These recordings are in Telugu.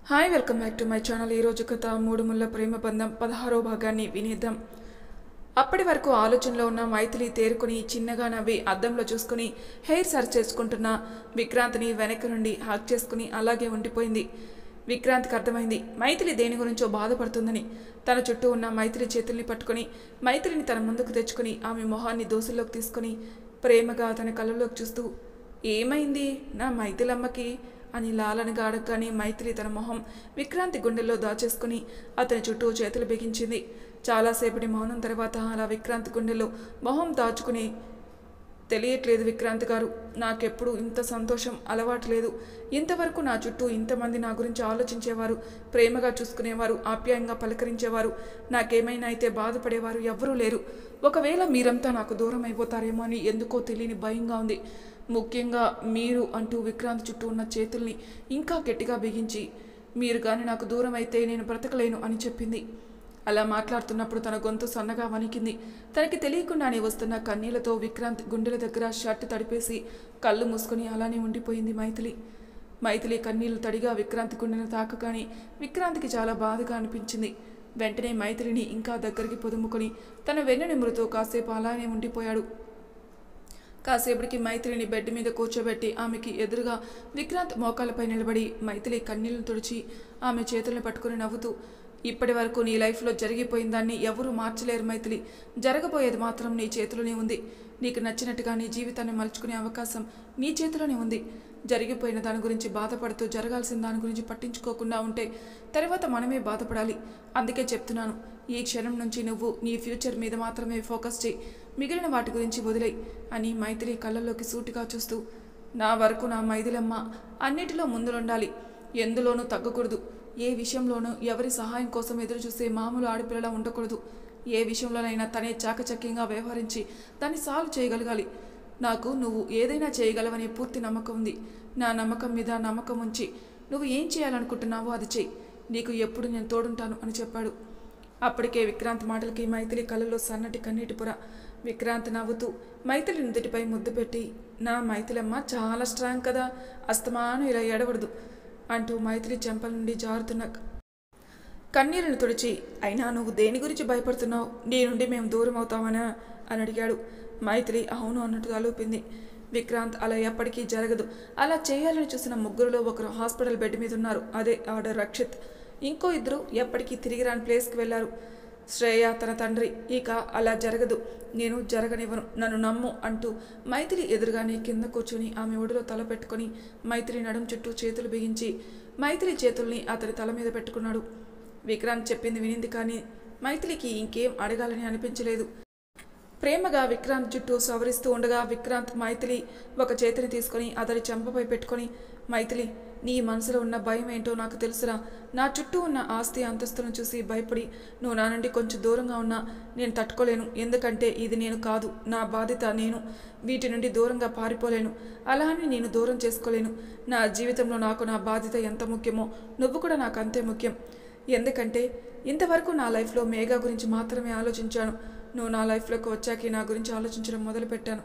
Hi welcome back to my channel. ఈరోజు కథ మూడు ముళ్ళ ప్రేమ బంధం 16వ భాగాన్ని వినేద్దాం. అప్పటి వరకు ఆలోచనలో ఉన్న మైథిలి తేరుకుని చిన్నగా నవ్వి అద్దంలో చూసుకుని హెయిర్ సర్చ్ చేసుకుంటున్న విక్రాంత్ని వెనక నుండి హక్ చేసుకుని అలాగే ఉండిపోయింది. విక్రాంత్కి అర్థమైంది మైథిలి దేని గురించో బాధపడుతుందని. తన చుట్టూ ఉన్న మైథిలి చేతుల్ని పట్టుకుని మైథిలిని తన ముందుకు తెచ్చుకుని ఆమె మొహాన్ని దోసుల్లోకి తీసుకుని ప్రేమగా తన కళ్ళలోకి చూస్తూ, ఏమైంది నా మైథిలమ్మకి అని లాలనగా అడగగానే మైథిలి తన మొహం విక్రాంతి గుండెల్లో దాచేసుకుని అతని చుట్టూ చేతులు బిగించింది. చాలాసేపటి మౌనం తర్వాత అలా విక్రాంతి గుండెల్లో మొహం దాచుకుని, తెలియట్లేదు విక్రాంతి గారు, నాకెప్పుడు ఇంత సంతోషం అలవాటు లేదు. ఇంతవరకు నా చుట్టూ ఇంతమంది నా గురించి ఆలోచించేవారు, ప్రేమగా చూసుకునేవారు, ఆప్యాయంగా పలకరించేవారు, నాకేమైనా అయితే బాధపడేవారు ఎవ్వరూ లేరు. ఒకవేళ మీరంతా నాకు దూరం అయిపోతారేమో అని ఎందుకో తెలియని భయంగా ఉంది. ముఖ్యంగా మీరు అంటూ విక్రాంత్ చుట్టూ ఉన్న చేతుల్ని ఇంకా గట్టిగా బిగించి, మీరు కానీ నాకు దూరం అయితే నేను బ్రతకలేను అని చెప్పింది. అలా మాట్లాడుతున్నప్పుడు తన గొంతు సన్నగా వణికింది. తనకి తెలియకుండానే వస్తున్న కన్నీళ్లతో విక్రాంత్ గుండెల దగ్గర షర్ట్ తడిపేసి కళ్ళు మూసుకొని అలానే ఉండిపోయింది మైథిలి కన్నీళ్లు తడిగా విక్రాంత్ గుండెను తాకగానే విక్రాంత్కి చాలా బాధగా అనిపించింది. వెంటనే మైథిలిని ఇంకా దగ్గరికి పొదుముకొని తన వెన్నెమురుతో కాసేపు అలానే ఉండిపోయాడు. కాసేపటికి మైథిలిని బెడ్ మీద కూర్చోబెట్టి ఆమెకి ఎదురుగా విక్రాంత్ మోకాలపై నిలబడి మైథిలి కన్నీళ్లను తుడిచి ఆమె చేతులను పట్టుకుని నవ్వుతూ, ఇప్పటి వరకు నీ లైఫ్లో జరిగిపోయిన దాన్ని ఎవరూ మార్చలేరు మైథిలి. జరగబోయేది మాత్రం నీ చేతిలోనే ఉంది. నీకు నచ్చినట్టుగా నీ జీవితాన్ని మలుచుకునే అవకాశం నీ చేతిలోనే ఉంది. జరిగిపోయిన దాని గురించి బాధపడుతూ జరగాల్సిన దాని గురించి పట్టించుకోకుండా ఉంటే తర్వాత మనమే బాధపడాలి. అందుకే చెప్తున్నాను, ఈ క్షణం నుంచి నువ్వు నీ ఫ్యూచర్ మీద మాత్రమే ఫోకస్ చేయి, మిగిలిన వాటి గురించి వదిలేయి అని మైథిలి కళ్ళల్లోకి సూటిగా చూస్తూ, నా వరకు నా మైథిలమ్మ అన్నిటిలో ముందులుండాలి, ఎందులోనూ తగ్గకూడదు. ఏ విషయంలోనూ ఎవరి సహాయం కోసం ఎదురు చూసే మామూలు ఆడపిల్లలా ఉండకూడదు. ఏ విషయంలోనైనా తనే చాకచక్యంగా వ్యవహరించి దాన్ని సాల్వ్ చేయగలగాలి. నాకు నువ్వు ఏదైనా చేయగలవనే పూర్తి నమ్మకం ఉంది. నా నమ్మకం మీద నమ్మకం ఉంచి నువ్వు ఏం చేయాలనుకుంటున్నావో అది చెయ్యి. నీకు ఎప్పుడు నేను తోడుంటాను అని చెప్పాడు. అప్పటికే విక్రాంత్ మాటలకి మైథిలి కళ్ళలో సన్నటి కన్నీటి పొర. విక్రాంత్ నవ్వుతూ మైథిలి నుదుటిపై ముద్దు పెట్టి, నా మైథిలమ్మ చాలా స్ట్రాంగ్ కదా, అస్తమానం ఇలా ఎడవడదు అంటూ మైథిలి చెంపల నుండి జారుతున్న కన్నీరును తుడిచి, అయినా నువ్వు దేని గురించి భయపడుతున్నావు, నీ నుండి మేము దూరం అవుతామనా అని అడిగాడు. మైథిలి అవును అన్నట్టు తలూపింది. విక్రాంత్ అలా ఎప్పటికీ జరగదు, అలా చేయాలని చూసిన ముగ్గురులో ఒకరు హాస్పిటల్ బెడ్ మీద ఉన్నారు. అదే ఆర్డర్ రక్షిత్. ఇంకో ఇద్దరు ఎప్పటికీ తిరిగి రాని ప్లేస్కి వెళ్లారు. శ్రేయ తన తండ్రి. ఇక అలా జరగదు, నేను జరగనివ్వను, నన్ను నమ్ము అంటూ మైథిలి ఎదురుగానే కింద కూర్చుని ఆమె ఒడిలో తల పెట్టుకుని మైథిలి నడుం చుట్టూ చేతులు బిగించి మైథిలి చేతుల్ని అతని తల మీద పెట్టుకున్నాడు. విక్రాంత్ చెప్పింది వినింది, కానీ మైథిలికి ఇంకేం అడగాలని అనిపించలేదు. ప్రేమగా విక్రాంత్ చుట్టూ సవరిస్తూ ఉండగా విక్రాంత్ మైథిలి ఒక చేతిని తీసుకొని అతని చెంపపై పెట్టుకొని, మైథిలి, నీ మనసులో ఉన్న భయం ఏంటో నాకు తెలుసురా. నా చుట్టూ ఉన్న ఆస్తి అంతస్తులను చూసి భయపడి నువ్వు నా నుండి కొంచెం దూరంగా ఉన్నా నేను తట్టుకోలేను. ఎందుకంటే ఇది నేను కాదు, నా బాధ్యత. నేను వీటి నుండి దూరంగా పారిపోలేను, అలా అని నేను దూరం చేసుకోలేను. నా జీవితంలో నాకు నా బాధ్యత ఎంత ముఖ్యమో నువ్వు కూడా నాకు అంతే ముఖ్యం. ఎందుకంటే ఇంతవరకు నా లైఫ్లో మేఘా గురించి మాత్రమే ఆలోచించాను. నువ్వు నా లైఫ్లోకి వచ్చాకే నా గురించి ఆలోచించడం మొదలుపెట్టాను.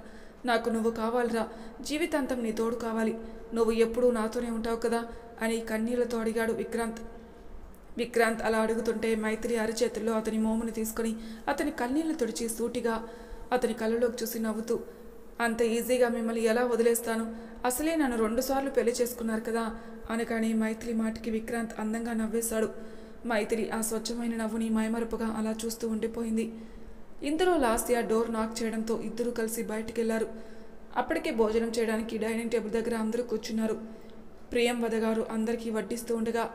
నాకు నువ్వు కావాలిరా, జీవితాంతం నీ తోడు కావాలి, నువ్వు ఎప్పుడూ నాతోనే ఉంటావు కదా అని కన్నీళ్లతో అడిగాడు విక్రాంత్ అలా అడుగుతుంటే మైథిలి అరిచేతుల్లో అతని మోముని తీసుకొని అతని కన్నీళ్లు తుడిచి సూటిగా అతని కళ్ళలోకి చూసి నవ్వుతూ, అంత ఈజీగా మిమ్మల్ని ఎలా వదిలేస్తాను, అసలే నన్ను 2 సార్లు పెళ్లి చేసుకున్నారు కదా అనగానే మైథిలి మాటకి విక్రాంత్ అందంగా నవ్వేశాడు. మైథిలి ఆ స్వచ్ఛమైన నవ్వుని మైమరపుగా అలా చూస్తూ ఉండిపోయింది. ఇంతలో లాస్య డోర్ నాక్ చేయడంతో ఇద్దరూ కలిసి బయటికి వెళ్లారు. అప్పటికే భోజనం చేయడానికి డైనింగ్ టేబుల్ దగ్గర అందరూ కూర్చున్నారు. ప్రియంవద గారు అందరికీ వడ్డిస్తూ ఉండగా,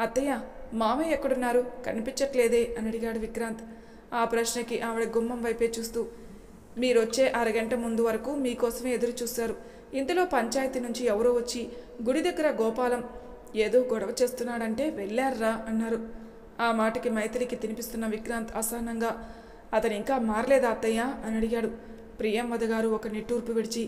అత్తయ్య, మామయ్య ఎక్కడున్నారు, కనిపించట్లేదే అని అడిగాడు విక్రాంత్. ఆ ప్రశ్నకి ఆవిడ గుమ్మం వైపే చూస్తూ, మీరొచ్చే అరగంట ముందు వరకు మీకోసమే ఎదురు చూశారు. ఇంతలో పంచాయతీ నుంచి ఎవరో వచ్చి గుడి దగ్గర గోపాలం ఏదో గొడవ చేస్తున్నాడంటే వెళ్ళారా అన్నారు. ఆ మాటకి మైథిలికి తినిపిస్తున్న విక్రాంత్ అసహనంగా, అతను ఇంకా మారలేదా అత్తయ్య అని అడిగాడు. ప్రియంవద గారు ఒక నిట్టూర్పు విడిచి,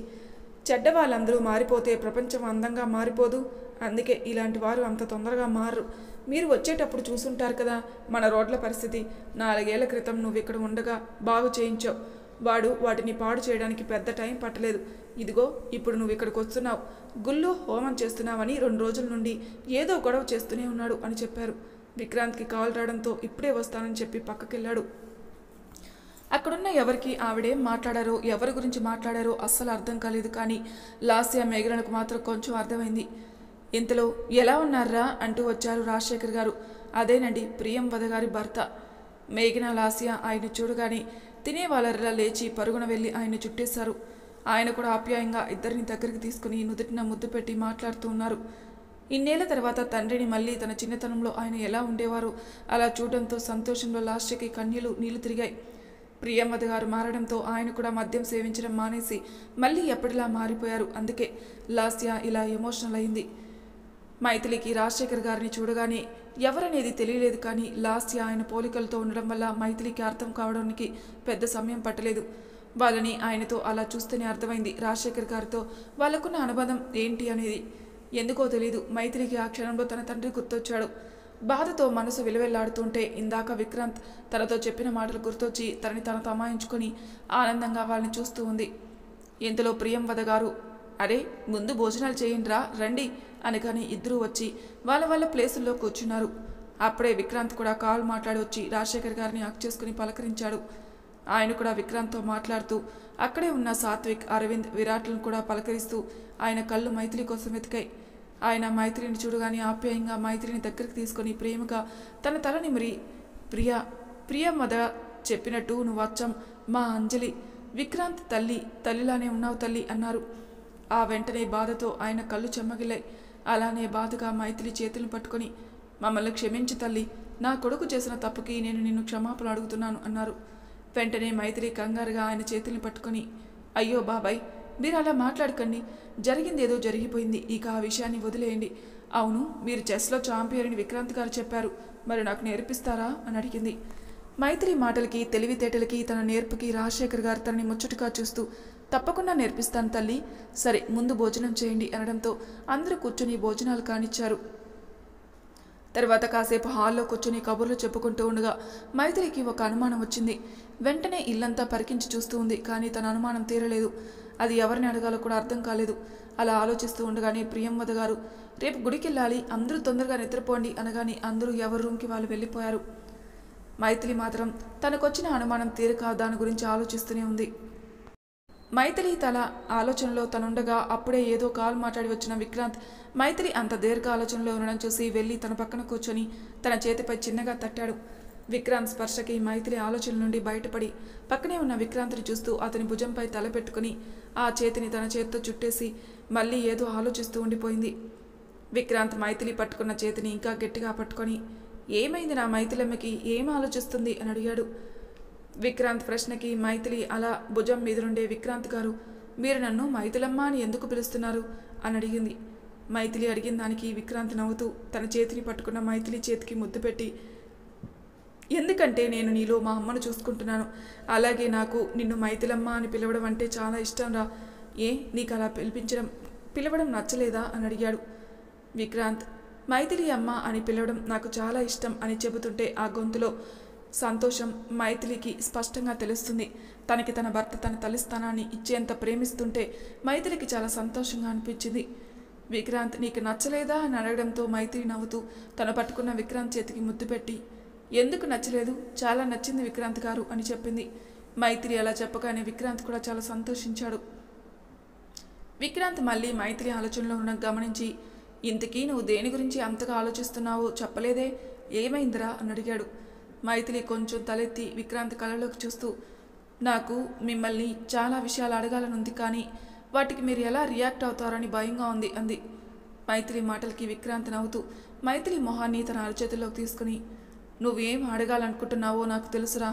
చెడ్డ వాళ్ళందరూ మారిపోతే ప్రపంచం అందంగా మారిపోదు, అందుకే ఇలాంటి వారు అంత తొందరగా మారరు. మీరు వచ్చేటప్పుడు చూసుంటారు కదా మన రోడ్ల పరిస్థితి. 4 ఏళ్ల క్రితం నువ్వు ఇక్కడ ఉండగా బాగు చేయించావు. వాడు వాటిని పాడు చేయడానికి పెద్ద టైం పట్టలేదు. ఇదిగో ఇప్పుడు నువ్వు ఇక్కడికి వస్తున్నావు, గుళ్ళో హోమం చేస్తున్నావని 2 రోజుల నుండి ఏదో గొడవ చేస్తూనే ఉన్నాడు అని చెప్పారు. విక్రాంత్కి కాల్ రావడంతో ఇప్పుడే వస్తానని చెప్పి పక్కకెళ్ళాడు. అక్కడున్న ఎవరికి ఆవిడేం మాట్లాడారో, ఎవరి గురించి మాట్లాడారో అస్సలు అర్థం కాలేదు. కానీ లాస్య మేఘనకు మాత్రం కొంచెం అర్థమైంది. ఇంతలో ఎలా ఉన్నారా అంటూ వచ్చారు రాజశేఖర్ గారు. అదేనండి, ప్రియంవద గారి భర్త. మేఘన లాస్య ఆయన చూడగానే తినే వాళ్ళలా లేచి పరుగున వెళ్ళి ఆయన చుట్టేశారు. ఆయన కూడా ఆప్యాయంగా ఇద్దరిని దగ్గరికి తీసుకుని నుదుటిన ముద్దు పెట్టి మాట్లాడుతూ ఉన్నారు. ఇన్నేళ్ల తర్వాత తండ్రిని మళ్ళీ తన చిన్నతనంలో ఆయన ఎలా ఉండేవారో అలా చూడడంతో సంతోషంలో లాస్యకి కన్నీళ్లు నీళ్లు తిరిగాయి. ప్రియంవద గారు మారడంతో ఆయన కూడా మద్యం సేవించడం మానేసి మళ్ళీ ఎప్పటిలా మారిపోయారు. అందుకే లాస్య ఇలా ఎమోషనల్ అయింది. మైథిలికి రాజశేఖర్ గారిని చూడగానే ఎవరనేది తెలియలేదు. కానీ లాస్య ఆయన పోలికలతో ఉండడం వల్ల మైథిలికి అర్థం కావడానికి పెద్ద సమయం పట్టలేదు. వాళ్ళని ఆయనతో అలా చూస్తేనే అర్థమైంది రాజశేఖర్ గారితో వాళ్ళకున్న అనుబంధం ఏంటి అనేది. ఎందుకో తెలీదు, మైథిలికి ఆ క్షణంలో తన తండ్రి గుర్తొచ్చాడు. బాధతో మనసు విలువెల్లాడుతుంటే ఇందాక విక్రాంత్ తనతో చెప్పిన మాటలు గుర్తొచ్చి తనని తను తమాయించుకొని ఆనందంగా వాళ్ళని చూస్తూ ఉంది. ఇంతలో ప్రియంవద గారు, అరే ముందు భోజనాలు చేయండిరా రండి అనగానే ఇద్దరూ వచ్చి వాళ్ళ ప్లేసుల్లో కూర్చున్నారు. అప్పుడే విక్రాంత్ కూడా కాల్ మాట్లాడి వచ్చి రాజశేఖర్ గారిని హక్ చేసుకుని పలకరించాడు. ఆయన కూడా విక్రాంత్తో మాట్లాడుతూ అక్కడే ఉన్న సాత్విక్, అరవింద్, విరాట్లను కూడా పలకరిస్తూ ఆయన కళ్ళు మైథిలి కోసం వెతికాయి. ఆయన మైథిలిని చూడగానే ఆప్యాయంగా మైథిలిని దగ్గరికి తీసుకొని ప్రేమగా తన తల నిమిరి, ప్రియమద చెప్పినట్టు నువ్వు అచ్చం మా అంజలి, విక్రాంత్ తల్లిలానే ఉన్నావు తల్లి అన్నారు. ఆ వెంటనే బాధతో ఆయన కళ్ళు చెమ్మగిల్లాయి. అలానే బాధగా మైథిలి చేతులను పట్టుకొని, మమ్మల్ని క్షమించు తల్లి, నా కొడుకు చేసిన తప్పుకి నేను నిన్ను క్షమాపణ అడుగుతున్నాను అన్నారు. వెంటనే మైథిలి కంగారుగా ఆయన చేతుల్ని పట్టుకొని, అయ్యో బాబాయ్ మీరు అలా మాట్లాడకండి, జరిగిందేదో జరిగిపోయింది, ఇక ఆ విషయాన్ని వదిలేయండి. అవును, మీరు చెస్లో ఛాంపియన్ అని విక్రాంత్ గారు చెప్పారు, మరి నాకు నేర్పిస్తారా అని అడిగింది. మైథిలి మాటలకి, తెలివితేటలకి, తన నేర్పుకి రాజశేఖర్ గారు తనని ముచ్చటగా చూస్తూ, తప్పకుండా నేర్పిస్తాను తల్లి, సరే ముందు భోజనం చేయండి అనడంతో అందరూ కూర్చొని భోజనాలు కానిచ్చారు. తర్వాత కాసేపు హాల్లో కూర్చొని కబుర్లు చెప్పుకుంటూ ఉండగా మైథిలికి ఒక అనుమానం వచ్చింది. వెంటనే ఇల్లంతా పరికించి చూస్తూ ఉంది. కానీ తన అనుమానం తీరలేదు. అది ఎవరిని అడగాలో కూడా అర్థం కాలేదు. అలా ఆలోచిస్తూ ఉండగానే ప్రియంవద గారు, రేపు గుడికి వెళ్ళాలి, అందరూ తొందరగా నిద్రపోండి అనగానే అందరూ ఎవరి రూమ్కి వాళ్ళు వెళ్ళిపోయారు. మైథిలి మాత్రం తనకొచ్చిన అనుమానం తీరక దాని గురించి ఆలోచిస్తూనే ఉంది. మైథిలి తల ఆలోచనలో తనుండగా అప్పుడే ఏదో కాల్ మాట్లాడి వచ్చిన విక్రాంత్ మైథిలి అంత దీర్ఘ ఆలోచనలో ఉండడం చూసి వెళ్ళి తన పక్కన కూర్చొని తన చేతిపై చిన్నగా తట్టాడు. విక్రాంత్ స్పర్శకి మైథిలి ఆలోచన నుండి బయటపడి పక్కనే ఉన్న విక్రాంత్ని చూస్తూ అతని భుజంపై తల పెట్టుకుని ఆ చేతిని తన చేతితో చుట్టేసి మళ్ళీ ఏదో ఆలోచిస్తూ ఉండిపోయింది. విక్రాంత్ మైథిలి పట్టుకున్న చేతిని ఇంకా గట్టిగా పట్టుకొని, ఏమైంది నా మైథిలమ్మకి, ఏం ఆలోచిస్తుంది అని అడిగాడు. విక్రాంత్ ప్రశ్నకి మైథిలి అలా భుజం మీద నుండే, విక్రాంత్ గారు మీరు నన్ను మైథిలమ్మ అని ఎందుకు పిలుస్తున్నారు అని అడిగింది. మైథిలి అడిగిన దానికి విక్రాంత్ నవ్వుతూ తన చేతిని పట్టుకున్న మైథిలి చేతికి ముద్దు పెట్టి, ఎందుకంటే నేను నీలో మా అమ్మను చూసుకుంటున్నాను, అలాగే నాకు నిన్ను మైథిలమ్మ అని పిలవడం అంటే చాలా ఇష్టం రా, ఏ నీకు అలా పిలవడం నచ్చలేదా అని అడిగాడు. విక్రాంత్ మైథిలి అమ్మ అని పిలవడం నాకు చాలా ఇష్టం అని చెబుతుంటే ఆ గొంతులో సంతోషం మైథిలికి స్పష్టంగా తెలుస్తుంది. తనకి తన భర్త తన తల్లి స్థానాన్ని ఇచ్చేంత ప్రేమిస్తుంటే మైథిలికి చాలా సంతోషంగా అనిపించింది. విక్రాంత్ నీకు నచ్చలేదా అని అడగడంతో మైథిలి నవ్వుతూ తను పట్టుకున్న విక్రాంత్ చేతికి ముద్దు పెట్టి, ఎందుకు నచ్చలేదు, చాలా నచ్చింది విక్రాంత్ గారు అని చెప్పింది. మైథిలి అలా చెప్పగానే విక్రాంత్ కూడా చాలా సంతోషించాడు. విక్రాంత్ మళ్ళీ మైథిలి ఆలోచనలో ఉన్న గమనించి, ఇంతకీ నువ్వు దేని గురించి అంతగా ఆలోచిస్తున్నావో చెప్పలేదే, ఏమైందిరా అని అడిగాడు. మైథిలి కొంచెం తలెత్తి విక్రాంత్ కళ్ళలోకి చూస్తూ, నాకు మిమ్మల్ని చాలా విషయాలు అడగాలనుంది, కానీ వాటికి మీరు ఎలా రియాక్ట్ అవుతారని భయంగా ఉంది అంది. మైథిలి మాటలకి విక్రాంత్ నవ్వుతూ మైథిలి మొహాన్ని తన అరచేతుల్లోకి తీసుకుని, నువ్వేం అడగాలనుకుంటున్నావో నాకు తెలుసురా,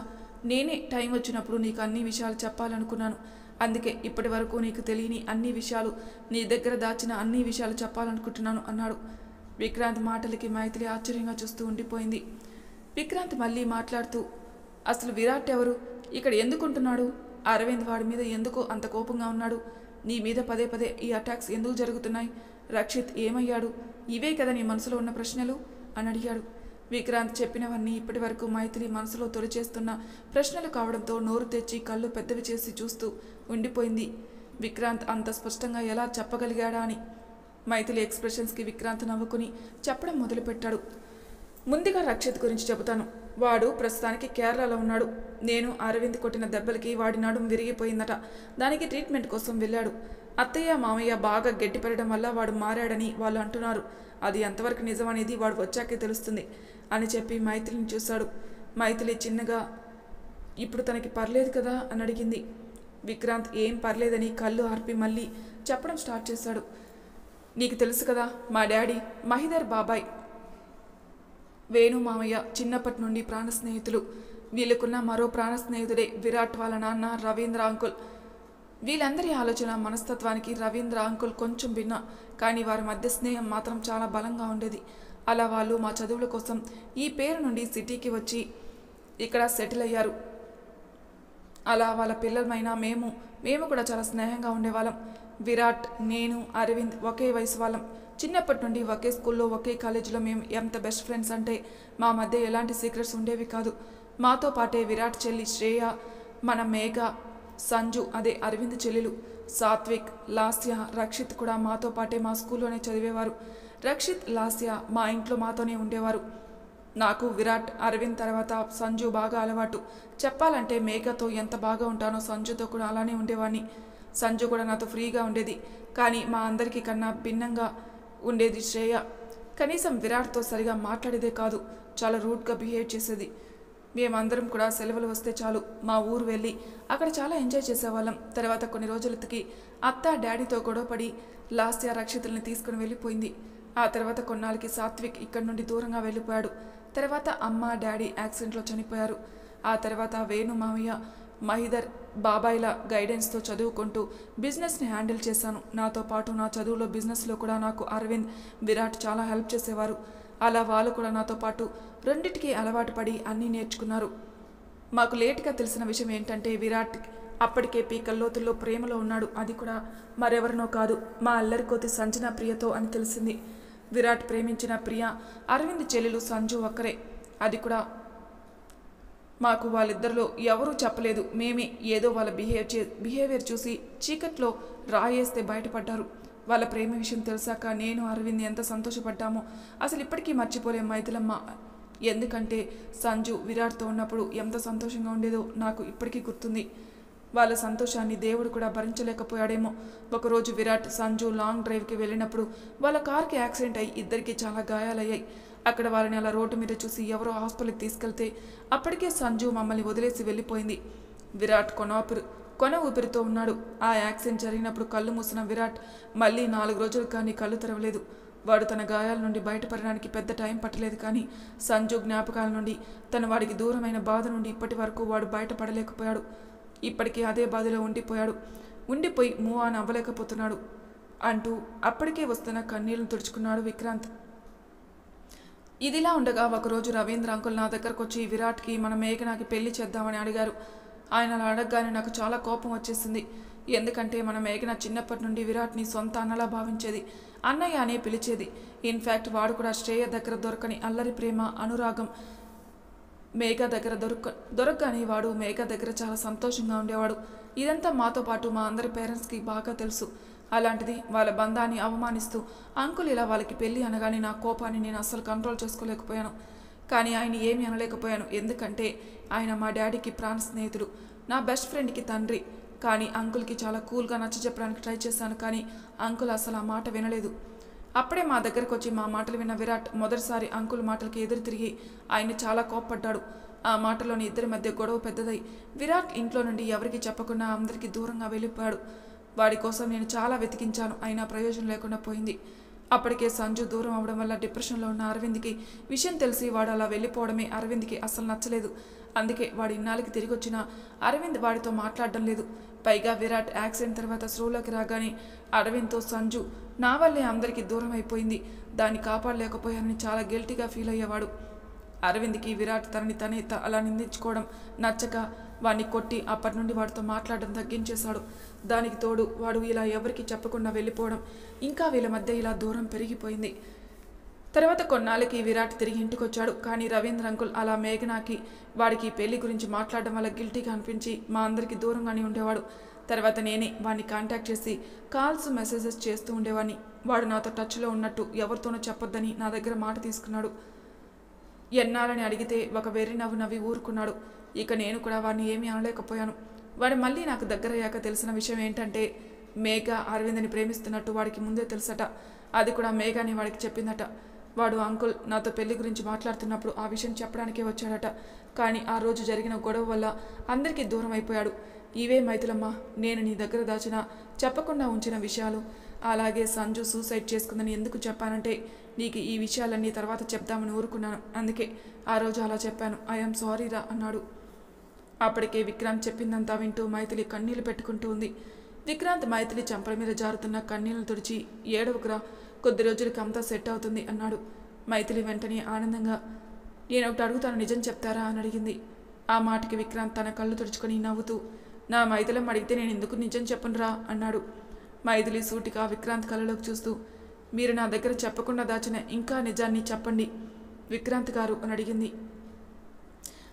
నేనే టైం వచ్చినప్పుడు నీకు అన్ని విషయాలు చెప్పాలనుకున్నాను, అందుకే ఇప్పటి వరకు నీకు తెలియని అన్ని విషయాలు, నీ దగ్గర దాచిన అన్ని విషయాలు చెప్పాలనుకుంటున్నాను అన్నాడు. విక్రాంత్ మాటలకి మైథిలి ఆశ్చర్యంగా చూస్తూ ఉండిపోయింది. విక్రాంత్ మళ్ళీ మాట్లాడుతూ, అసలు విరాట్ ఎవరు, ఇక్కడ ఎందుకుంటున్నాడు, అరవింద్ వాడి మీద ఎందుకు అంత కోపంగా ఉన్నాడు, నీ మీద పదే పదే ఈ అటాక్స్ ఎందుకు జరుగుతున్నాయి, రక్షిత్ ఏమయ్యాడు, ఇవే కదా నీ మనసులో ఉన్న ప్రశ్నలు అని అడిగాడు. విక్రాంత్ చెప్పినవన్నీ ఇప్పటి వరకు మైథిలి మనసులో తొలిచేస్తున్న ప్రశ్నలు కావడంతో నోరు తెచ్చి కళ్ళు పెద్దవి చేసి చూస్తూ ఉండిపోయింది. విక్రాంత్ అంత స్పష్టంగా ఎలా చెప్పగలిగాడా అని. మైథిలి ఎక్స్ప్రెషన్స్కి విక్రాంత్ నవ్వుకుని చెప్పడం మొదలుపెట్టాడు. ముందుగా రక్షిత్ గురించి చెబుతాను. వాడు ప్రస్తుతానికి కేరళలో ఉన్నాడు. నేను అరవింద్ కొట్టిన దెబ్బలకి వాడి నడుము విరిగిపోయిందట. దానికి ట్రీట్మెంట్ కోసం వెళ్ళాడు. అత్తయ్య మామయ్య బాగా గడ్డిపెరగడం వల్ల వాడు మారాడని వాళ్ళు అంటున్నారు. అది ఎంతవరకు నిజమనేది వాడు వచ్చాకే తెలుస్తుంది అని చెప్పి మైథిలిని చూశాడు. మైథిలి చిన్నగా ఇప్పుడు తనకి పర్లేదు కదా అని అడిగింది. విక్రాంత్ ఏం పర్లేదని కళ్ళు ఆర్పి మళ్ళీ చెప్పడం స్టార్ట్ చేశాడు. నీకు తెలుసు కదా, మా డాడీ మహిదర్ బాబాయ్ వేణు మామయ్య చిన్నప్పటి నుండి ప్రాణ స్నేహితులు. వీళ్ళకున్న మరో ప్రాణ స్నేహితుడే విరాట్ వాళ్ళ నాన్న రవీంద్ర అంకుల్. వీళ్ళందరి ఆలోచన మనస్తత్వానికి రవీంద్ర అంకుల్ కొంచెం భిన్న, కానీ వారి మధ్య స్నేహం మాత్రం చాలా బలంగా ఉండేది. అలా వాళ్ళు మా చదువుల కోసం ఈ పేరు నుండి సిటీకి వచ్చి ఇక్కడ సెటిల్ అయ్యారు. అలా వాళ్ళ పిల్లలమైనా మేము కూడా చాలా స్నేహంగా ఉండేవాళ్ళం. విరాట్, నేను, అరవింద్ ఒకే వయసు వాళ్ళం. చిన్నప్పటి నుండి ఒకే స్కూల్లో ఒకే కాలేజీలో మేము ఎంత బెస్ట్ ఫ్రెండ్స్ అంటే మా మధ్య ఎలాంటి సీక్రెట్స్ ఉండేవి కాదు. మాతో పాటే విరాట్ చెల్లి శ్రేయ, మన మేఘ, సంజు అదే అరవింద్ చెల్లెలు, సాత్విక్, లాస్య, రక్షిత్ కూడా మాతో పాటే మా స్కూల్లోనే చదివేవారు. రక్షిత్, లాస్య మా ఇంట్లో మాతోనే ఉండేవారు. నాకు విరాట్, అరవింద్ తర్వాత సంజు బాగా అలవాటు. చెప్పాలంటే మేఘతో ఎంత బాగా ఉంటానో సంజుతో కూడా అలానే ఉండేవాడిని. సంజు కూడా నాతో ఫ్రీగా ఉండేది. కానీ మా అందరికీ కన్నా భిన్నంగా ఉండేది శ్రేయ. కనీసం విరాట్తో సరిగా మాట్లాడేదే కాదు, చాలా రూడ్గా బిహేవ్ చేసేది. మేమందరం కూడా సెలవులు వస్తే చాలు మా ఊరు వెళ్ళి అక్కడ చాలా ఎంజాయ్ చేసేవాళ్ళం. తర్వాత కొన్ని రోజులకి అత్త డాడీతో గొడవపడి లాస్య రక్షితుల్ని తీసుకుని వెళ్ళిపోయింది. ఆ తర్వాత కొన్నాళ్ళకి సాత్విక్ ఇక్కడి నుండి దూరంగా వెళ్ళిపోయాడు. తర్వాత అమ్మ డాడీ యాక్సిడెంట్లో చనిపోయారు. ఆ తర్వాత వేణు మామయ్య మహిదర్ బాబాయ్ల గైడెన్స్తో చదువుకుంటూ బిజినెస్ని హ్యాండిల్ చేశాను. నాతో పాటు నా చదువులో బిజినెస్లో కూడా నాకు అరవింద్, విరాట్ చాలా హెల్ప్ చేసేవారు. అలా వాళ్ళు కూడా నాతో పాటు రెండిటికి అలవాటు పడి అన్నీ నేర్చుకున్నారు. మాకు లేట్గా తెలిసిన విషయం ఏంటంటే విరాట్ అప్పటికే పీకల్లోతుల్లో ప్రేమలో ఉన్నాడు. అది కూడా మరెవరినో కాదు, మా అల్లరికోతి సంజన ప్రియతో అని తెలిసింది. విరాట్ ప్రేమించిన ప్రియ అరవింద్ చెల్లెలు సంజు ఒక్కరే. అది కూడా మాకు వాళ్ళిద్దరిలో ఎవరూ చెప్పలేదు. మేమే ఏదో వాళ్ళ బిహేవియర్ చూసి చీకట్లో రాయేస్తే బయటపడ్డారు. వాళ్ళ ప్రేమ విషయం తెలిసాక నేను అరవింద్ ఎంత సంతోషపడ్డామో అసలు ఇప్పటికీ మర్చిపోలేం మైథిలమ్మ. ఎందుకంటే సంజు విరాట్తో ఉన్నప్పుడు ఎంత సంతోషంగా ఉండేదో నాకు ఇప్పటికీ గుర్తుంది. వాళ్ళ సంతోషాన్ని దేవుడు కూడా భరించలేకపోయాడేమో. ఒకరోజు విరాట్, సంజు లాంగ్ డ్రైవ్కి వెళ్ళినప్పుడు వాళ్ళ కార్కి యాక్సిడెంట్ అయ్యి ఇద్దరికి చాలా గాయాలయ్యాయి. అక్కడ వాళ్ళని అలా రోడ్డు మీద చూసి ఎవరో హాస్పిటల్కి తీసుకెళ్తే అప్పటికే సంజు మమ్మల్ని వదిలేసి వెళ్ళిపోయింది. విరాట్ కొన ఊపిరితో ఉన్నాడు. ఆ యాక్సిడెంట్ జరిగినప్పుడు కళ్ళు మూసిన విరాట్ మళ్ళీ 4 రోజులు కానీ కళ్ళు తెరవలేదు. వాడు తన గాయాల నుండి బయటపడడానికి పెద్ద టైం పట్టలేదు. కానీ సంజు జ్ఞాపకాల నుండి తన వాడికి దూరమైన బాధ నుండి ఇప్పటి వరకు వాడు బయటపడలేకపోయాడు. ఇప్పటికీ అదే బాధలో ఉండిపోయి మూవ్ ఆన్ అవ్వలేకపోతున్నాడు అంటూ అప్పటికే వస్తున్న కన్నీళ్లను తుడుచుకున్నాడు విక్రాంత్. ఇదిలా ఉండగా ఒకరోజు రవీంద్ర అంకుల్ నా దగ్గరకు వచ్చి విరాట్కి మన మేఘనాకి పెళ్లి చేద్దామని అడిగారు. ఆయన అలా అడగగానే నాకు చాలా కోపం వచ్చేసింది. ఎందుకంటే మన మేఘన చిన్నప్పటి నుండి విరాట్ని సొంత అన్నలా భావించేది. అన్నయ్య అనే పిలిచేది. ఇన్ఫ్యాక్ట్ వాడు కూడా శ్రేయ దగ్గర దొరకని అల్లరి ప్రేమ, అనురాగం మేఘ దగ్గర దొరకగానే వాడు మేఘ దగ్గర చాలా సంతోషంగా ఉండేవాడు. ఇదంతా మాతో పాటు మా అందరి పేరెంట్స్కి బాగా తెలుసు. అలాంటిది వాళ్ళ బంధాన్ని అవమానిస్తూ అంకుల్ ఇలా వాళ్ళకి పెళ్ళి అనగానే నా కోపాన్ని నేను అస్సలు కంట్రోల్ చేసుకోలేకపోయాను. కానీ ఆయన ఏమీ అనలేకపోయాను. ఎందుకంటే ఆయన మా డాడీకి ప్రాణ స్నేహితుడు, నా బెస్ట్ ఫ్రెండ్కి తండ్రి. కానీ అంకుల్కి చాలా కూల్గా నచ్చజెప్పడానికి ట్రై చేశాను. కానీ అంకుల్ అసలు ఆ మాట వినలేదు. అప్పుడే మా దగ్గరకు వచ్చి మా మాటలు విన్న విరాట్ మొదటిసారి అంకుల్ మాటలకి ఎదురు తిరిగి ఆయన చాలా కోప్పడ్డాడు. ఆ మాటలోని ఇద్దరి మధ్య గొడవ పెద్దదై విరాట్ ఇంట్లో నుండి ఎవరికి చెప్పకుండా అందరికీ దూరంగా వెళ్ళిపోయాడు. వాడి కోసం నేను చాలా వెతికించాను, అయినా ప్రయోజనం లేకుండా పోయింది. అప్పటికే సంజు దూరం అవడం వల్ల డిప్రెషన్లో ఉన్న అరవింద్కి విషయం తెలిసి వాడు అలా వెళ్ళిపోవడమే అరవింద్కి అస్సలు నచ్చలేదు. అందుకే వాడి ఇన్నాళ్ళకి తిరిగి వచ్చిన అరవింద్ వాడితో మాట్లాడడం లేదు. పైగా విరాట్ యాక్సిడెంట్ తర్వాత స్లోలోకి రాగానే అరవింద్తో సంజు నా వల్లే అందరికీ దూరం అయిపోయింది, దాన్ని కాపాడలేకపోయానని చాలా గిల్టీగా ఫీల్ అయ్యేవాడు. అరవింద్కి విరాట్ తనని అలా నిందించుకోవడం నచ్చక వాడిని కొట్టి అప్పటి నుండి వాడితో మాట్లాడడం తగ్గించేశాడు. దానికి తోడు వాడు ఇలా ఎవరికి చెప్పకుండా వెళ్ళిపోవడం, ఇంకా వీళ్ళ మధ్య ఇలా దూరం పెరిగిపోయింది. తర్వాత కొన్నాళ్ళకి విరాట్ తిరిగి ఇంటికొచ్చాడు. కానీ రవీంద్ర అంకుల్ అలా మేఘనాకి వాడికి పెళ్లి గురించి మాట్లాడడం వల్ల గిల్టీగా అనిపించి మా అందరికీ దూరంగానే ఉండేవాడు. తర్వాత నేనే వాడిని కాంటాక్ట్ చేసి కాల్స్ మెసేజెస్ చేస్తూ ఉండేవాడిని. వాడు నాతో టచ్లో ఉన్నట్టు ఎవరితోనో చెప్పొద్దని నా దగ్గర మాట తీసుకున్నాడు. ఎన్నాలని అడిగితే ఒక వెర్రి నవ్వు నవ్వి ఊరుకున్నాడు. ఇక నేను కూడా వాడిని ఏమీ అనలేకపోయాను. వాడు మళ్ళీ నాకు దగ్గరయ్యాక తెలిసిన విషయం ఏంటంటే మేఘ అరవింద్ని ప్రేమిస్తున్నట్టు వాడికి ముందే తెలుసట. అది కూడా మేఘని వాడికి చెప్పిందట. వాడు అంకుల్ నాతో పెళ్లి గురించి మాట్లాడుతున్నప్పుడు ఆ విషయం చెప్పడానికే వచ్చాడట. కానీ ఆ రోజు జరిగిన గొడవ వల్ల అందరికీ దూరం అయిపోయాడు. ఇవే మైథిలమ్మ నేను నీ దగ్గర దాచిన చెప్పకుండా ఉంచిన విషయాలు. అలాగే సంజు సూసైడ్ చేసుకుందని ఎందుకు చెప్పానంటే నీకు ఈ విషయాలన్నీ తర్వాత చెప్దామని ఊరుకున్నాను. అందుకే ఆ రోజు అలా చెప్పాను. ఐఎమ్ సారీ రా అన్నాడు. అప్పటికే విక్రాంత్ చెప్పిందంతా వింటూ మైథిలి కన్నీళ్లు పెట్టుకుంటూ ఉంది. విక్రాంత్ మైథిలి చెంపల మీద జారుతున్న కన్నీళ్లు తుడిచి ఏడవకురా, కొద్ది రోజులకి అంతా సెట్ అవుతుంది అన్నాడు. మైథిలి వెంటనే ఆనందంగా నేను ఒకటి అడుగుతాను, నిజం చెప్తారా అని అడిగింది. ఆ మాటకి విక్రాంత్ తన కళ్ళు తుడుచుకొని నవ్వుతూ నా మైథిలం అడిగితే నేను ఎందుకు నిజం చెప్పనురా అన్నాడు. మైథిలి సూటిగా విక్రాంత్ కళ్ళలోకి చూస్తూ మీరు నా దగ్గర చెప్పకుండా దాచిన ఇంకా నిజాన్ని చెప్పండి విక్రాంత్ గారు అని అడిగింది.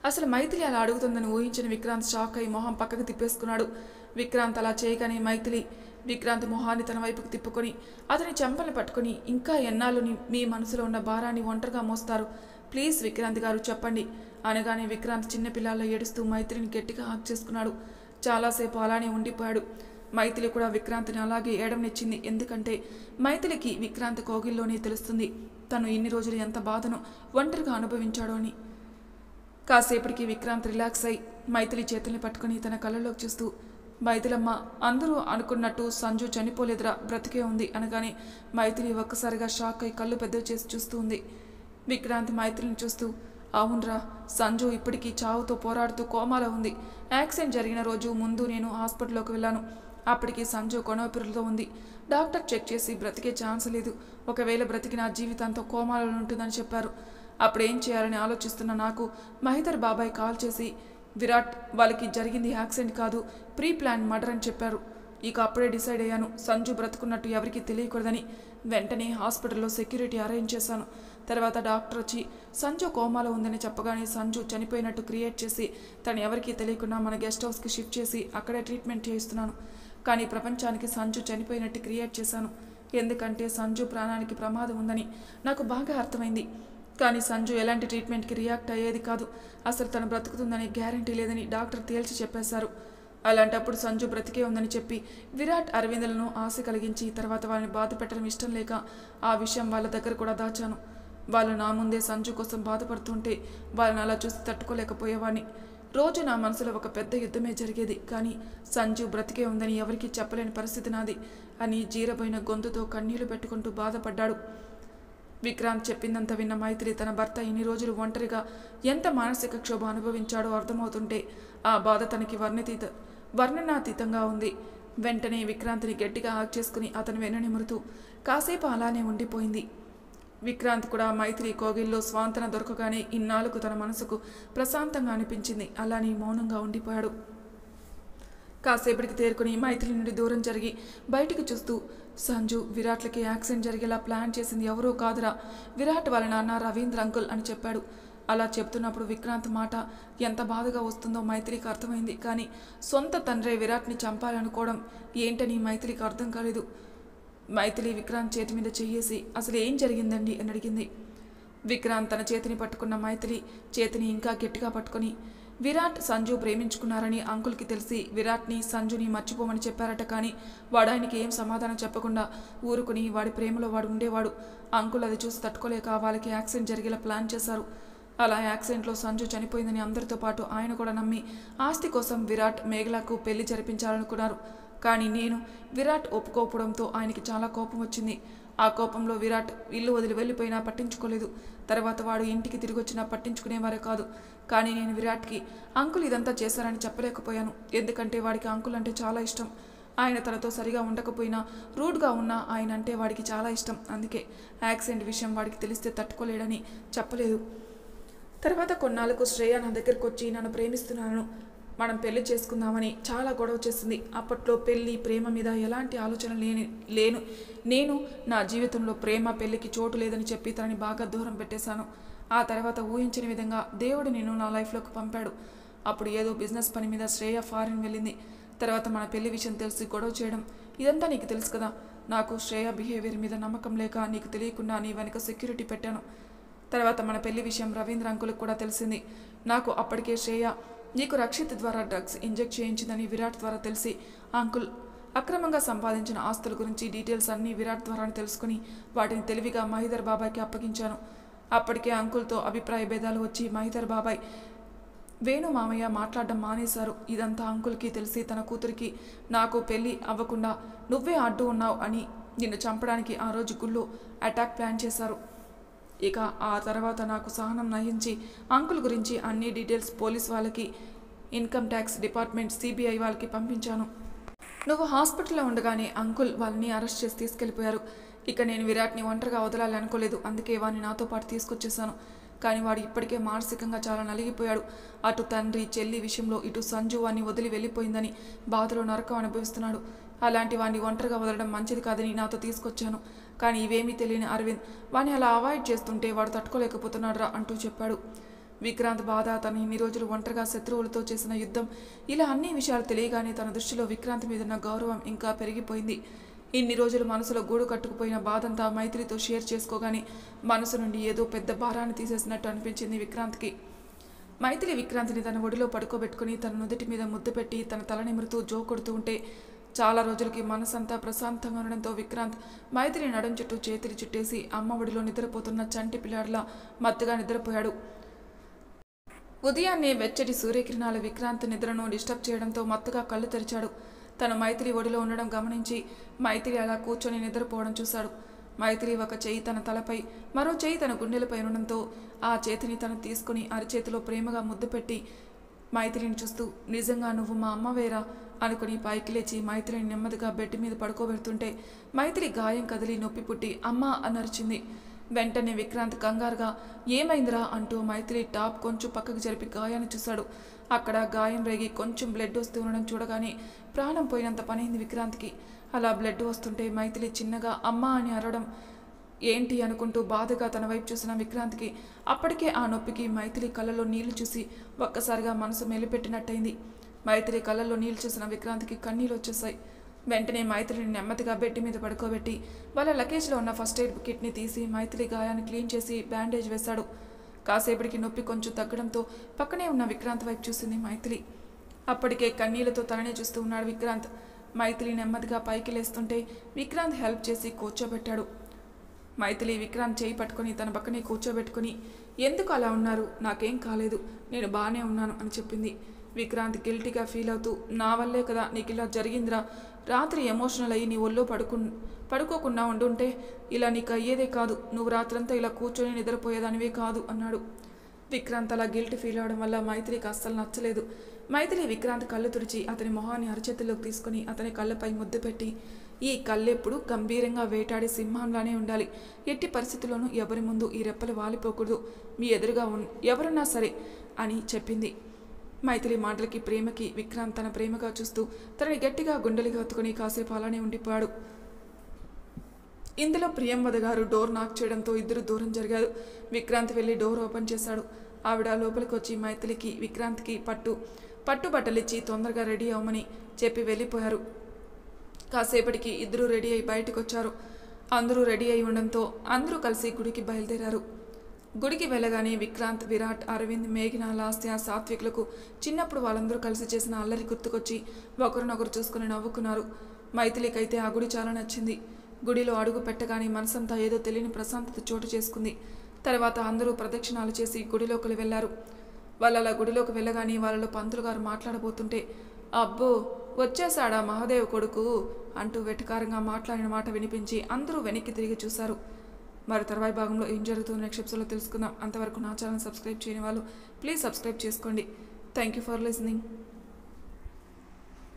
అసలు మైథిలి అలా అడుగుతుందని ఊహించిన విక్రాంత్ షాక్ అయి మొహం పక్కకు తిప్పేసుకున్నాడు. విక్రాంత్ అలా చేయగానే మైథిలి విక్రాంత్ మొహాన్ని తన వైపుకు తిప్పుకొని అతని చెంపలు పట్టుకొని ఇంకా ఎన్నాళ్ళని మీ మనసులో ఉన్న భారాన్ని ఒంటరిగా మోస్తారు, ప్లీజ్ విక్రాంత్ గారు చెప్పండి అనగానే విక్రాంత్ చిన్నపిల్లల్లో ఏడుస్తూ మైథిలిని గట్టిగా హాక్ చేసుకున్నాడు. చాలాసేపు అలానే ఉండిపోయాడు. మైథిలి కూడా విక్రాంత్ని అలాగే ఏడవనిచ్చింది. ఎందుకంటే మైథిలికి విక్రాంత్ కోగిల్లోనే తెలుస్తుంది తను ఇన్ని రోజులు ఎంత బాధను ఒంటరిగా అనుభవించాడో అని. కాసేపటికి విక్రాంత్ రిలాక్స్ అయి మైథిలి చేతుల్ని పట్టుకుని తన కళ్ళలోకి చూస్తూ మైథిలమ్మ అందరూ అనుకున్నట్టు సంజు చనిపోలేదురా, బ్రతికే ఉంది అనగానే మైథిలి ఒక్కసారిగా షాక్ అయి కళ్ళు పెద్దవి చేసి చూస్తూ ఉంది. విక్రాంత్ మైథిలిని చూస్తూ అవునరా, సంజు ఇప్పటికీ చావుతో పోరాడుతూ కోమాలో ఉంది. యాక్సిడెంట్ జరిగిన రోజు ముందు నేను హాస్పిటల్లోకి వెళ్ళాను. అప్పటికి సంజు కొనవపిరులతో ఉంది. డాక్టర్ చెక్ చేసి బ్రతికే ఛాన్స్ లేదు, ఒకవేళ బ్రతికిన జీవితాంతో కోమాలో ఉంటుందని చెప్పారు. అప్పుడేం చేయాలని ఆలోచిస్తున్న నాకు మహిదర్ బాబాయ్ కాల్ చేసి విరాట్ వాళ్ళకి జరిగింది యాక్సిడెంట్ కాదు, ప్రీ ప్లాన్ మర్డర్ అని చెప్పారు. ఇక అప్పుడే డిసైడ్ అయ్యాను సంజు బ్రతుకున్నట్టు ఎవరికి తెలియకూడదని. వెంటనే హాస్పిటల్లో సెక్యూరిటీ అరేంజ్ చేశాను. తర్వాత డాక్టర్ వచ్చి సంజు కోమాలో ఉందని చెప్పగానే సంజు చనిపోయినట్టు క్రియేట్ చేసి తను ఎవరికీ తెలియకుండా మన గెస్ట్ హౌస్కి షిఫ్ట్ చేసి అక్కడే ట్రీట్మెంట్ చేయిస్తున్నాను. కానీ ప్రపంచానికి సంజు చనిపోయినట్టు క్రియేట్ చేశాను. ఎందుకంటే సంజు ప్రాణానికి ప్రమాదం ఉందని నాకు బాగా అర్థమైంది. కానీ సంజు ఎలాంటి ట్రీట్మెంట్కి రియాక్ట్ అయ్యేది కాదు. అసలు తను బ్రతుకుతుందని గ్యారంటీ లేదని డాక్టర్ తేల్చి చెప్పేశారు. అలాంటప్పుడు సంజు బ్రతికే ఉందని చెప్పి విరాట్ అరవిందులను ఆశ కలిగించి తర్వాత వాళ్ళని బాధ పెట్టడం ఇష్టం లేక ఆ విషయం వాళ్ళ దగ్గర కూడా దాచాను. వాళ్ళు నా ముందే సంజు కోసం బాధపడుతుంటే వాళ్ళని అలా చూసి తట్టుకోలేకపోయేవాడిని. రోజు నా మనసులో ఒక పెద్ద యుద్ధమే జరిగేది. కానీ సంజు బ్రతికే ఉందని ఎవరికీ చెప్పలేని పరిస్థితి నాది అని జీరబోయిన గొంతుతో కన్నీళ్లు పెట్టుకుంటూ బాధపడ్డాడు. విక్రాంత్ చెప్పిందంత విన్న మైథిలి తన భర్త ఇన్ని రోజులు ఒంటరిగా ఎంత మానసిక క్షోభ అనుభవించాడో అర్థమవుతుంటే ఆ బాధ తనకి వర్ణనాతీతంగా ఉంది. వెంటనే విక్రాంత్ని గట్టిగా హాక్ చేసుకుని అతను వెన్నునిమురుతూ కాసేపు అలానే ఉండిపోయింది. విక్రాంత్ కూడా మైథిలి కోగిల్లో స్వాంతన దొరకగానే ఇన్నాళ్లకు తన మనసుకు ప్రశాంతంగా అనిపించింది. అలానే మౌనంగా ఉండిపోయాడు. కాసేపటికి తేరుకుని మైథిలి నుండి దూరం జరిగి బయటికి చూస్తూ సంజు విరాట్లకి యాక్సిడెంట్ జరిగేలా ప్లాన్ చేసింది ఎవరో కాదురా, విరాట్ వాళ్ళ నాన్న రవీంద్ర అంకుల్ అని చెప్పాడు. అలా చెప్తున్నప్పుడు విక్రాంత్ మాట ఎంత బాధగా వస్తుందో మైథిలికి అర్థమైంది. కానీ సొంత తండ్రే విరాట్ని చంపాలనుకోవడం ఏంటని మైథిలికి అర్థం కాలేదు. మైథిలి విక్రాంత్ చేతి మీద చెయ్యేసి అసలు ఏం జరిగిందండి అని అడిగింది. విక్రాంత్ తన చేతిని పట్టుకున్న మైథిలి చేతిని ఇంకా గట్టిగా పట్టుకొని విరాట్ సంజు ప్రేమించుకున్నారని అంకుల్కి తెలిసి విరాట్ని సంజుని మర్చిపోమని చెప్పారట. కానీ వాడు ఆయనకి ఏం సమాధానం చెప్పకుండా ఊరుకుని వాడి ప్రేమలో వాడు ఉండేవాడు. అంకుల్ అది చూసి తట్టుకోలేక వాళ్ళకి యాక్సిడెంట్ జరిగేలా ప్లాన్ చేశారు. అలా యాక్సిడెంట్లో సంజు చనిపోయిందని అందరితో పాటు ఆయన కూడా నమ్మి ఆస్తి కోసం విరాట్ మేఘలకు పెళ్లి జరిపించాలనుకున్నారు. కానీ నేను విరాట్ ఒప్పుకోవడంతో ఆయనకి చాలా కోపం వచ్చింది. ఆ కోపంలో విరాట్ ఇల్లు వదిలి వెళ్ళిపోయినా పట్టించుకోలేదు. తర్వాత వాడు ఇంటికి తిరిగి వచ్చినా పట్టించుకునేవారే కాదు. కానీ నేను విరాట్కి అంకుల్ ఇదంతా చేశారని చెప్పలేకపోయాను. ఎందుకంటే వాడికి అంకుల్ అంటే చాలా ఇష్టం. ఆయన తనతో సరిగా ఉండకపోయినా రూడ్గా ఉన్నా ఆయన అంటే వాడికి చాలా ఇష్టం. అందుకే యాక్సిడెంట్ విషయం వాడికి తెలిస్తే తట్టుకోలేడని చెప్పలేదు. తర్వాత కొన్నాళ్ళకు శ్రేయ నా దగ్గరకు వచ్చి నన్ను ప్రేమిస్తున్నాను, మనం పెళ్లి చేసుకుందామని చాలా గొడవ చేసింది. అప్పట్లో పెళ్లి ప్రేమ మీద ఎలాంటి ఆలోచన లేను. నేను నా జీవితంలో ప్రేమ పెళ్లికి చోటు లేదని చెప్పి తనని బాగా దూరం పెట్టేశాను. ఆ తర్వాత ఊహించని విధంగా దేవుడు నేను నా లైఫ్లోకి పంపాడు. అప్పుడు ఏదో బిజినెస్ పని మీద శ్రేయ ఫారిన్ వెళ్ళింది. తర్వాత మన పెళ్లి విషయం తెలిసి గొడవ చేయడం ఇదంతా నీకు తెలుసు కదా. నాకు శ్రేయ బిహేవియర్ మీద నమ్మకం లేక నీకు తెలియకుండా నీ వెనక సెక్యూరిటీ పెట్టాను. తర్వాత మన పెళ్లి విషయం రవీంద్ర అంకుల్కి కూడా తెలిసింది. నాకు అప్పటికే శ్రేయ నీకు రక్షిత్ ద్వారా డ్రగ్స్ ఇంజెక్ట్ చేయించిందని విరాట్ ద్వారా తెలిసి అంకుల్ అక్రమంగా సంపాదించిన ఆస్తుల గురించి డీటెయిల్స్ అన్నీ విరాట్ ద్వారానే తెలుసుకుని వాటిని తెలివిగా మహిదర్ బాబాయ్కి అప్పగించాను. అప్పటికే అంకుల్తో అభిప్రాయ భేదాలు వచ్చి మహిదర్ బాబాయ్ వేణు మామయ్య మాట్లాడడం మానేశారు. ఇదంతా అంకుల్కి తెలిసి తన కూతురికి నాకు పెళ్లి అవ్వకుండా నువ్వే అడ్డు ఉన్నావు అని నిన్ను చంపడానికి ఆ రోజు గుళ్ళో అటాక్ ప్లాన్ చేశారు. ఇక ఆ తర్వాత నాకు సహనం నహించి అంకుల్ గురించి అన్ని డీటెయిల్స్ పోలీస్ వాళ్ళకి, ఇన్కమ్ ట్యాక్స్ డిపార్ట్మెంట్, సిబిఐ వాళ్ళకి పంపించాను. నువ్వు హాస్పిటల్లో ఉండగానే అంకుల్ వాళ్ళని అరెస్ట్ చేసి తీసుకెళ్ళిపోయారు. ఇక నేను విరాట్ని ఒంటరిగా వదలాలి అనుకోలేదు. అందుకే వాడిని నాతో పాటు తీసుకొచ్చేసాను. కానీ వాడు ఇప్పటికే మానసికంగా చాలా నలిగిపోయాడు. అటు తండ్రి చెల్లి విషయంలో ఇటు సంజు వాడిని వదిలి వెళ్ళిపోయిందని బాధలో నరకం అనుభవిస్తున్నాడు. అలాంటి వాడిని ఒంటరిగా వదలడం మంచిది కాదని నాతో తీసుకొచ్చాను. కానీ ఇవేమీ తెలియని అరవింద్ వాడిని అలా అవాయిడ్ చేస్తుంటే వాడు తట్టుకోలేకపోతున్నాడురా అంటూ చెప్పాడు. విక్రాంత్ బాధ, తను ఇన్ని రోజులు ఒంటరిగా శత్రువులతో చేసిన యుద్ధం, ఇలా అన్ని విషయాలు తెలియగానే తన దృష్టిలో విక్రాంత్ మీదున్న గౌరవం ఇంకా పెరిగిపోయింది. ఇన్ని రోజులు మనసులో గూడు కట్టుకుపోయిన బాధంతా మైత్రితో షేర్ చేసుకోగానే మనసు నుండి ఏదో పెద్ద భారాన్ని తీసేసినట్టు అనిపించింది విక్రాంత్కి. మైత్రి విక్రాంత్ని తన ఒడిలో పడుకోబెట్టుకుని తన నుదుటి మీద ముద్దు పెట్టి తన తల నిమురుతూ జోకొడుతూ ఉంటే చాలా రోజులకి మనసంతా ప్రశాంతంగా ఉండడంతో విక్రాంత్ మైత్రి నడుం చుట్టూ చేతిని చుట్టేసి అమ్మ ఒడిలో నిద్రపోతున్న చంటి పిల్లాడిలా మత్తుగా నిద్రపోయాడు. ఉదయాన్నే వెచ్చటి సూర్యకిరణాలు విక్రాంత్ నిద్రను డిస్టర్బ్ చేయడంతో మత్తుగా కళ్ళు తెరిచాడు. తను మైత్రి ఒడిలో ఉండడం గమనించి మైత్రి అలా కూర్చొని నిద్రపోవడం చూశాడు. మైత్రి ఒక చెయ్యి తన తలపై, మరో చెయ్యి తన గుండెలపై ఉండడంతో ఆ చేతిని తను తీసుకుని అరిచేతిలో ప్రేమగా ముద్దు పెట్టి మైత్రిని చూస్తూ, నిజంగా నువ్వు మా అమ్మవేరా అనుకుని పైకి లేచి మైత్రిని నెమ్మదిగా బెడ్ మీద పడుకోబెడుతుంటే మైత్రి గాయం కదిలి నొప్పి పుట్టి అమ్మా అనరిచింది. వెంటనే విక్రాంత్ కంగారుగా ఏమైందిరా అంటూ మైత్రి టాప్ కొంచెం పక్కకు జరిపి గాయాన్ని చూశాడు. అక్కడ గాయం రేగి కొంచెం బ్లడ్ వస్తూ ఉండడం చూడగానే ప్రాణం పోయినంత పనైంది విక్రాంత్కి. అలా బ్లడ్ వస్తుంటే మైత్రి చిన్నగా అమ్మా అని అరవడం ఏంటి అనుకుంటూ బాధగా తన వైపు చూసిన విక్రాంత్కి అప్పటికే ఆ నొప్పికి మైత్రి కళ్ళలో నీళ్లు చూసి ఒక్కసారిగా మనసు మెలిపెట్టినట్టయింది. మైత్రి కళ్ళల్లో నీళ్లు చూసిన విక్రాంత్కి కన్నీళ్ళు వచ్చేసాయి. వెంటనే మైత్రిని నెమ్మదిగా బెడ్ మీద పడుకోబెట్టి వాళ్ళ లగేజ్లో ఉన్న ఫస్ట్ ఎయిడ్ కిట్ని తీసి మైత్రి గాయాన్ని క్లీన్ చేసి బ్యాండేజ్ వేశాడు. కాసేపటికి నొప్పి కొంచెం తగ్గడంతో పక్కనే ఉన్న విక్రాంత్ వైపు చూసింది మైత్రి. అప్పటికే కన్నీళ్లతో తననే చూస్తూ ఉన్నాడు విక్రాంత్. మైత్రి నెమ్మదిగా పైకి లేస్తుంటే విక్రాంత్ హెల్ప్ చేసి కూర్చోబెట్టాడు. మైథిలి విక్రాంత్ చేయి పట్టుకుని తన పక్కనే కూర్చోబెట్టుకుని, ఎందుకు అలా ఉన్నారు, నాకేం కాలేదు, నేను బాగానే ఉన్నాను అని చెప్పింది. విక్రాంత్ గిల్టీగా ఫీల్ అవుతూ, నా వల్లే కదా నీకు ఇలా జరిగిందిరా, రాత్రి ఎమోషనల్ అయ్యి నీ ఒళ్ళో పడుకోకుండా ఉండుంటే ఇలా నీకు అయ్యేదే కాదు, నువ్వు రాత్రంతా ఇలా కూర్చొని నిద్రపోయేదానివే కాదు అన్నాడు. విక్రాంత్ అలా గిల్ట్ ఫీల్ అవడం వల్ల మైథిలికి అస్సలు నచ్చలేదు. మైథిలి విక్రాంత్ కళ్ళు తుడిచి అతని మొహాన్ని అరచేతుల్లోకి తీసుకుని అతని కళ్ళపై ముద్దు పెట్టి, ఈ కళ్ళెప్పుడు గంభీరంగా వేటాడే సింహంలానే ఉండాలి, ఎట్టి పరిస్థితుల్లోనూ ఎవరి ముందు ఈ రెప్పలు వాలిపోకూడదు, మీ ఎదురుగా ఎవరన్నా సరే అని చెప్పింది. మైథిలి మాటలకి ప్రేమకి విక్రాంత్ తన ప్రేమగా చూస్తూ తనని గట్టిగా గుండెలిగా హత్తుకుని కాసేపు అలానే ఉండిపోయాడు. ఇందులో ప్రియంవద గారు డోర్ నాక్ చేయడంతో ఇద్దరు దూరం జరిగారు. విక్రాంత్ వెళ్ళి డోర్ ఓపెన్ చేశాడు. ఆవిడ లోపలికి వచ్చి మైథిలికి విక్రాంత్కి పట్టుబట్టలిచ్చి తొందరగా రెడీ అవ్వమని చెప్పి వెళ్ళిపోయారు. కాసేపటికి ఇద్దరు రెడీ అయి బయటకు వచ్చారు. అందరూ రెడీ అయి ఉండడంతో అందరూ కలిసి గుడికి బయలుదేరారు. గుడికి వెళ్ళగానే విక్రాంత్, విరాట్, అరవింద్, మేఘన, లాస్య, సాత్వికులకు చిన్నప్పుడు వాళ్ళందరూ కలిసి చేసిన అల్లరి గుర్తుకొచ్చి ఒకరినొకరు చూసుకుని నవ్వుకున్నారు. మైథిలికైతే ఆ గుడి చాలా నచ్చింది. గుడిలో అడుగు పెట్టగానే మనసంతా ఏదో తెలియని ప్రశాంతత చోటు చేసుకుంది. తర్వాత అందరూ ప్రదక్షిణాలు చేసి గుడిలోకి వెళ్లారు. వాళ్ళ అలా గుడిలోకి వెళ్ళగానే వాళ్ళలో పంతులు గారు మాట్లాడబోతుంటే, అబ్బో వచ్చేసాడా మహాదేవ్ కొడుకు అంటూ వెటకారంగా మాట్లాడిన మాట వినిపించి అందరూ వెనక్కి తిరిగి చూశారు. మరి తర్వాయి భాగంలో ఏం జరుగుతుందో నెక్స్ట్ ఎపిసోడ్లో తెలుసుకుందాం. అంతవరకు నా ఛానల్ సబ్స్క్రైబ్ చేయని వాళ్ళు ప్లీజ్ సబ్స్క్రైబ్ చేసుకోండి. Thank you for listening.